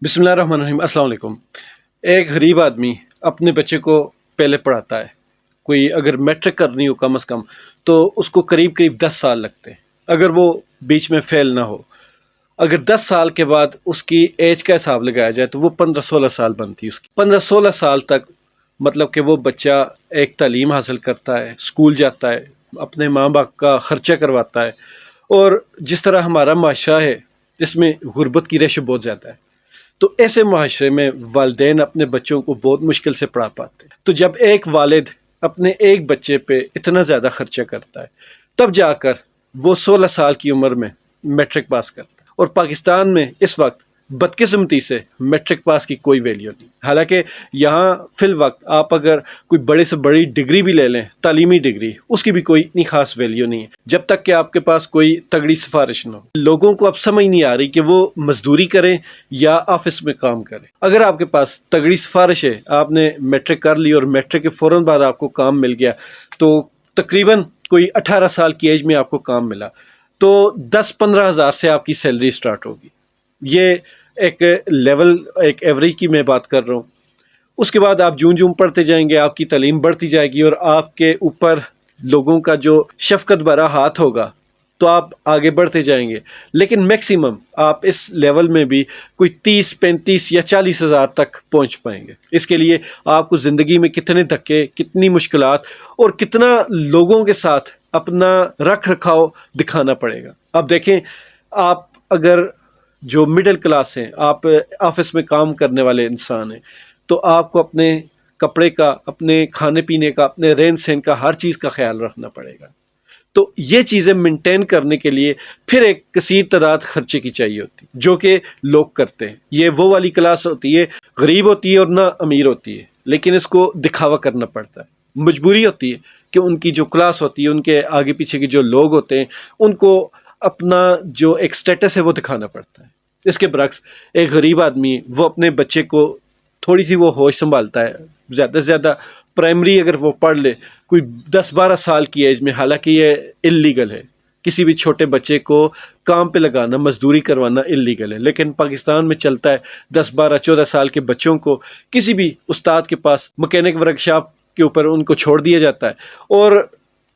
बिस्मिल्लाहिर्रहमानिर्रहीम, अस्सलाम वालेकुम। एक गरीब आदमी अपने बच्चे को पहले पढ़ाता है। कोई अगर मैट्रिक करनी हो कम से कम तो उसको करीब करीब 10 साल लगते हैं, अगर वो बीच में फेल ना हो। अगर 10 साल के बाद उसकी एज का हिसाब लगाया जाए तो वो 15-16 साल बनती है उसकी। 15-16 साल तक मतलब कि वो बच्चा एक तालीम हासिल करता है, स्कूल जाता है, अपने माँ बाप का ख़र्चा करवाता है। और जिस तरह हमारा माशरा है इसमें गुर्बत की रेशो बहुत ज़्यादा है, तो ऐसे माशरे में वालिदैन अपने बच्चों को बहुत मुश्किल से पढ़ा पाते हैं। तो जब एक वालिद अपने एक बच्चे पे इतना ज़्यादा खर्चा करता है तब जाकर वो 16 साल की उम्र में मैट्रिक पास करता है। और पाकिस्तान में इस वक्त बदकिस्मती से मैट्रिक पास की कोई वैल्यू नहीं। हालांकि यहाँ फिल वक्त आप अगर कोई बड़े से बड़ी डिग्री भी ले लें, तालीमी डिग्री, उसकी भी कोई इतनी खास वैल्यू नहीं है जब तक कि आपके पास कोई तगड़ी सिफारिश ना हो। लोगों को अब समझ नहीं आ रही कि वो मजदूरी करें या ऑफिस में काम करें। अगर आपके पास तगड़ी सिफारिश है, आपने मैट्रिक कर ली और मैट्रिक के फ़ौरन बाद आपको काम मिल गया, तो तकरीबन कोई 18 साल की एज में आपको काम मिला तो 10-15 हज़ार से आपकी सैलरी स्टार्ट होगी। ये एक लेवल, एक एवरेज की मैं बात कर रहा हूँ। उसके बाद आप जूं जूं पढ़ते जाएंगे, आपकी तालीम बढ़ती जाएगी और आपके ऊपर लोगों का जो शफकत भरा हाथ होगा तो आप आगे बढ़ते जाएंगे। लेकिन मैक्सिमम आप इस लेवल में भी कोई 30-35 या 40 हज़ार तक पहुंच पाएंगे। इसके लिए आपको ज़िंदगी में कितने धक्के, कितनी मुश्किलात और कितना लोगों के साथ अपना रख रखाव दिखाना पड़ेगा। अब देखें, आप अगर जो मिडिल क्लास हैं, आप ऑफिस में काम करने वाले इंसान हैं, तो आपको अपने कपड़े का, अपने खाने पीने का, अपने रहन सहन का, हर चीज़ का ख्याल रखना पड़ेगा। तो ये चीज़ें मेंटेन करने के लिए फिर एक कसीर तादाद खर्चे की चाहिए होती, जो कि लोग करते हैं। ये वो वाली क्लास होती है, गरीब होती है और ना अमीर होती है, लेकिन इसको दिखावा करना पड़ता है। मजबूरी होती है कि उनकी जो क्लास होती है, उनके आगे पीछे के जो लोग होते हैं, उनको अपना जो एक स्टेटस है वो दिखाना पड़ता है। इसके बरक्स एक गरीब आदमी वो अपने बच्चे को थोड़ी सी वो होश संभालता है, ज़्यादा से ज़्यादा प्राइमरी अगर वो पढ़ ले कोई 10-12 साल की एज में, हालांकि ये इल्लीगल है, किसी भी छोटे बच्चे को काम पे लगाना, मजदूरी करवाना इल्लीगल है। लेकिन पाकिस्तान में चलता है 10-12-14 साल के बच्चों को किसी भी उस्ताद के पास मैकेनिक वर्कशॉप के ऊपर उनको छोड़ दिया जाता है और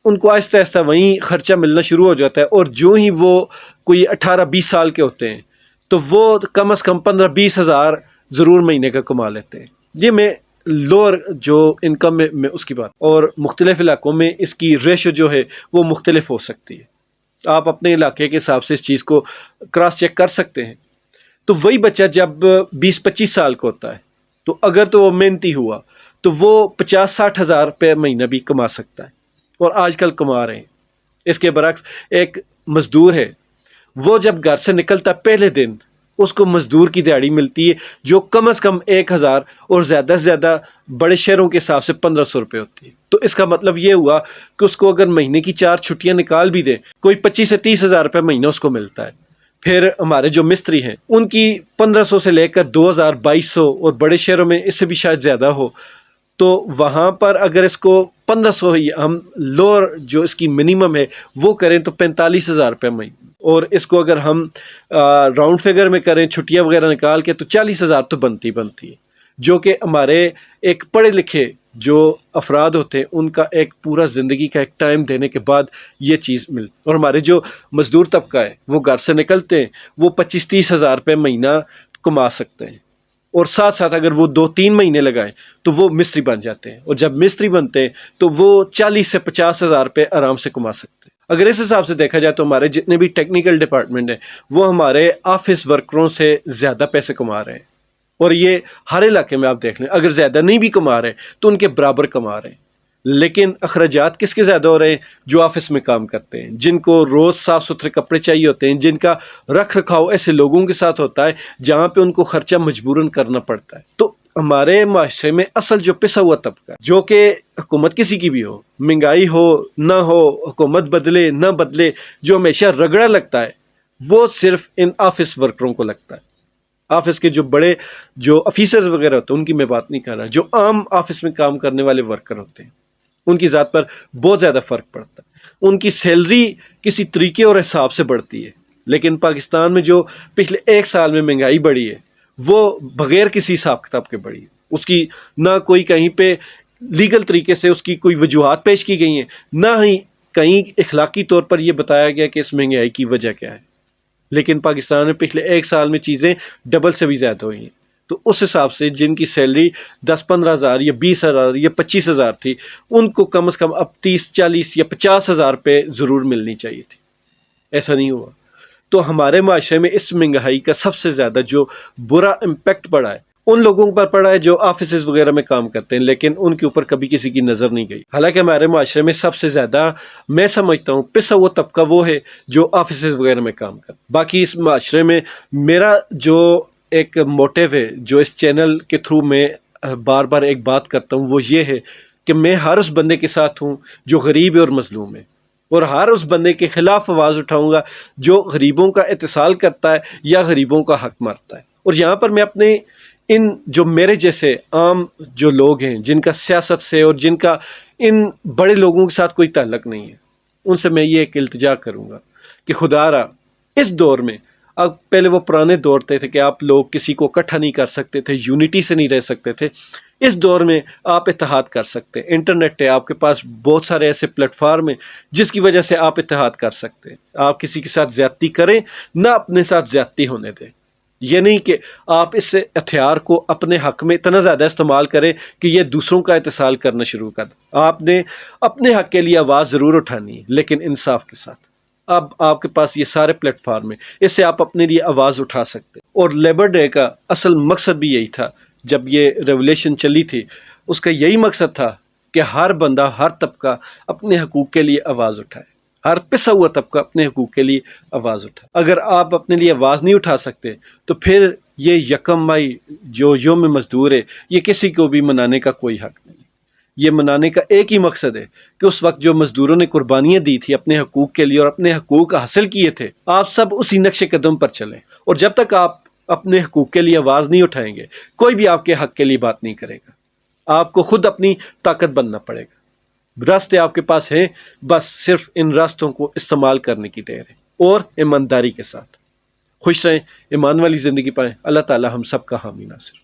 उनको आहिस्ता आहिस्ता वहीं खर्चा मिलना शुरू हो जाता है। और जो ही वो कोई 18-20 साल के होते हैं तो वो कम से कम 15-20 हज़ार ज़रूर महीने का कमा लेते हैं। ये मैं लोअर जो इनकम में उसकी बात, और मुख्तलिफ़ इलाकों में इसकी रेशो जो है वो मुख्तलिफ हो सकती है। आप अपने इलाके के हिसाब से इस चीज़ को क्रॉस चेक कर सकते हैं। तो वही बच्चा जब 20-25 साल का होता है तो अगर तो वो मेहनती हुआ तो वो 50-60 हज़ार रुपये महीना भी कमा सकता है, और आजकल कमा रहे हैं। इसके बरक्स एक मज़दूर है, वो जब घर से निकलता पहले दिन उसको मज़दूर की दिहाड़ी मिलती है जो कम से कम 1,000 और ज़्यादा से ज़्यादा बड़े शहरों के हिसाब से 1,500 रुपये होती है। तो इसका मतलब ये हुआ कि उसको अगर महीने की 4 छुट्टियां निकाल भी दें, कोई 25 से 30 हज़ार रुपये महीना उसको मिलता है। फिर हमारे जो मिस्त्री हैं उनकी 1,500 से लेकर 2,000, 2,200 और बड़े शहरों में इससे भी शायद ज़्यादा हो। तो वहाँ पर अगर इसको 1,500 ही हम लोअर जो इसकी मिनिमम है वो करें तो 45 हज़ार रुपये महीने, और इसको अगर हम राउंड फिगर में करें, छुट्टियां वगैरह निकाल के, तो 40 हज़ार तो बनती है, जो कि हमारे एक पढ़े लिखे जो अफराद होते हैं उनका एक पूरा ज़िंदगी का एक टाइम देने के बाद ये चीज़ मिलती। और हमारे जो मज़दूर तबका है वो घर से निकलते हैं, वो 25-30 हज़ार रुपये महीना कमा सकते हैं, और साथ साथ अगर वो 2-3 महीने लगाएं तो वो मिस्त्री बन जाते हैं, और जब मिस्त्री बनते हैं तो वो 40 से 50 हज़ार रुपये आराम से कमा सकते हैं। अगर इस हिसाब से देखा जाए तो हमारे जितने भी टेक्निकल डिपार्टमेंट हैं वो हमारे ऑफिस वर्करों से ज़्यादा पैसे कमा रहे हैं, और ये हर इलाके में आप देख लें, अगर ज़्यादा नहीं भी कमा रहे तो उनके बराबर कमा रहे हैं। लेकिन अखराजात किसके ज़्यादा हो रहे हैं? जो ऑफिस में काम करते हैं, जिनको रोज़ साफ़ सुथरे कपड़े चाहिए होते हैं, जिनका रख रखाव ऐसे लोगों के साथ होता है जहाँ पे उनको खर्चा मजबूरन करना पड़ता है। तो हमारे माशरे में असल जो पिसा हुआ तबका, जो कि हुकूमत किसी की भी हो, महंगाई हो ना हो, हुकूमत बदले ना बदले, जो हमेशा रगड़ा लगता है वो सिर्फ इन ऑफिस वर्करों को लगता है। ऑफिस के जो बड़े जो ऑफिसर्स वगैरह होते हैं उनकी मैं बात नहीं कर रहा, जो आम ऑफिस में काम करने वाले वर्कर होते हैं उनकी ज़ात पर बहुत ज़्यादा फ़र्क पड़ता है। उनकी सैलरी किसी तरीके और हिसाब से बढ़ती है, लेकिन पाकिस्तान में जो पिछले 1 साल में महंगाई बढ़ी है وہ بغیر کسی حساب کتاب کے بڑھی، اس کی نہ کوئی کہیں پہ لیگل طریقے سے اس کی کوئی وجوہات پیش کی گئی ہیں، نہ ہی کہیں اخلاقی طور پر یہ بتایا گیا کہ اس مہنگائی کی وجہ کیا ہے۔ لیکن پاکستان میں پچھلے ایک سال میں چیزیں ڈبل سے بھی زیادہ ہوئی ہیں، تو اس حساب سے جن کی سیلری 10-15 ہزار یا 20 ہزار یا 25 ہزار تھی، ان کو کم از کم اب 30-40 یا 50 ہزار پہ ضرور ملنی چاہیے تھی۔ ایسا نہیں ہوا، تو ہمارے معاشرے میں اس مہنگائی کا سب سے زیادہ جو برا امپیکٹ پڑا ہے ان لوگوں پر پڑا ہے جو آفیسز وغیرہ میں کام کرتے ہیں، لیکن ان کے اوپر کبھی کسی کی نظر نہیں گئی۔ حالانکہ ہمارے معاشرے میں سب سے زیادہ میں سمجھتا ہوں پسا ہوا طبقہ وہ ہے جو آفیسز وغیرہ میں کام کرتا ہے۔ باقی اس معاشرے میں میرا جو ایک موٹیو ہے، جو اس چینل کے تھرو میں بار بار ایک بات کرتا ہوں، وہ یہ ہے کہ میں ہر اس بندے کے ساتھ ہوں جو غریب ہے اور مظلوم ہے، اور ہر اس بندے کے خلاف آواز اٹھاؤں گا جو غریبوں کا اتصال کرتا ہے یا غریبوں کا حق مارتا ہے۔ اور یہاں پر میں اپنے ان جو میرے جیسے عام جو لوگ ہیں جن کا سیاست سے اور جن کا ان بڑے لوگوں کے ساتھ کوئی تعلق نہیں ہے، ان سے میں یہ ایک التجا کروں گا کہ خدا را اس دور میں، اب پہلے وہ پرانے دور تھے کہ آپ لوگ کسی کو اکٹھا نہیں کر سکتے تھے، یونٹی سے نہیں رہ سکتے تھے، اس دور میں آپ اتحاد کر سکتے ہیں۔ انٹرنیٹ ہے، آپ کے پاس بہت سارے ایسے پلیٹ فارم ہیں جس کی وجہ سے آپ اتحاد کر سکتے ہیں۔ آپ کسی کے ساتھ زیادتی کریں، نہ اپنے ساتھ زیادتی ہونے دیں۔ یہ نہیں کہ آپ اس ہتھیار کو اپنے حق میں اتنا زیادہ استعمال کریں کہ یہ دوسروں کا اتصال کرنا شروع کر دیں۔ آپ نے اپنے حق کے لیے آواز ضرور اٹھانی ہے، لیکن انصاف کے ساتھ۔ اب آپ کے پاس یہ سارے پلیٹ فارم ہیں، اس سے آپ اپنے لیے آواز اٹھا سکتے ہیں۔ اور لیبر ڈے کا اصل مقصد بھی یہی تھا، جب یہ ریولیوشن چلی تھی اس کا یہی مقصد تھا کہ ہر بندہ، ہر طبقہ اپنے حقوق کے لیے آواز اٹھائے، ہر پسا ہوا طبقہ اپنے حقوق کے لیے آواز اٹھائے۔ اگر آپ اپنے لیے آواز نہیں اٹھا سکتے تو پھر یہ یکم مئی جو یوم مزدور ہے، یہ کسی کو بھی منانے کا کوئی حق نہیں۔ یہ منانے کا ایک ہی مقصد ہے کہ اس وقت جو مزدوروں نے قربانیاں دی تھی اپنے حقوق کے لیے اور اپنے حقوق حاصل کیے تھے، آپ سب اسی نقش قدم پر چلیں، اور جب تک آپ اپنے حقوق کے لیے آواز نہیں اٹھائیں گے، کوئی بھی آپ کے حق کے لیے بات نہیں کرے گا۔ آپ کو خود اپنی طاقت بننا پڑے گا۔ راستے آپ کے پاس ہیں، بس صرف ان راستوں کو استعمال کرنے کی دیر ہے، اور ایمانداری کے ساتھ۔ خوش رہیں، ایمان والی زندگی پائیں۔ اللہ تعالی ہم سب کا حامی ناصر۔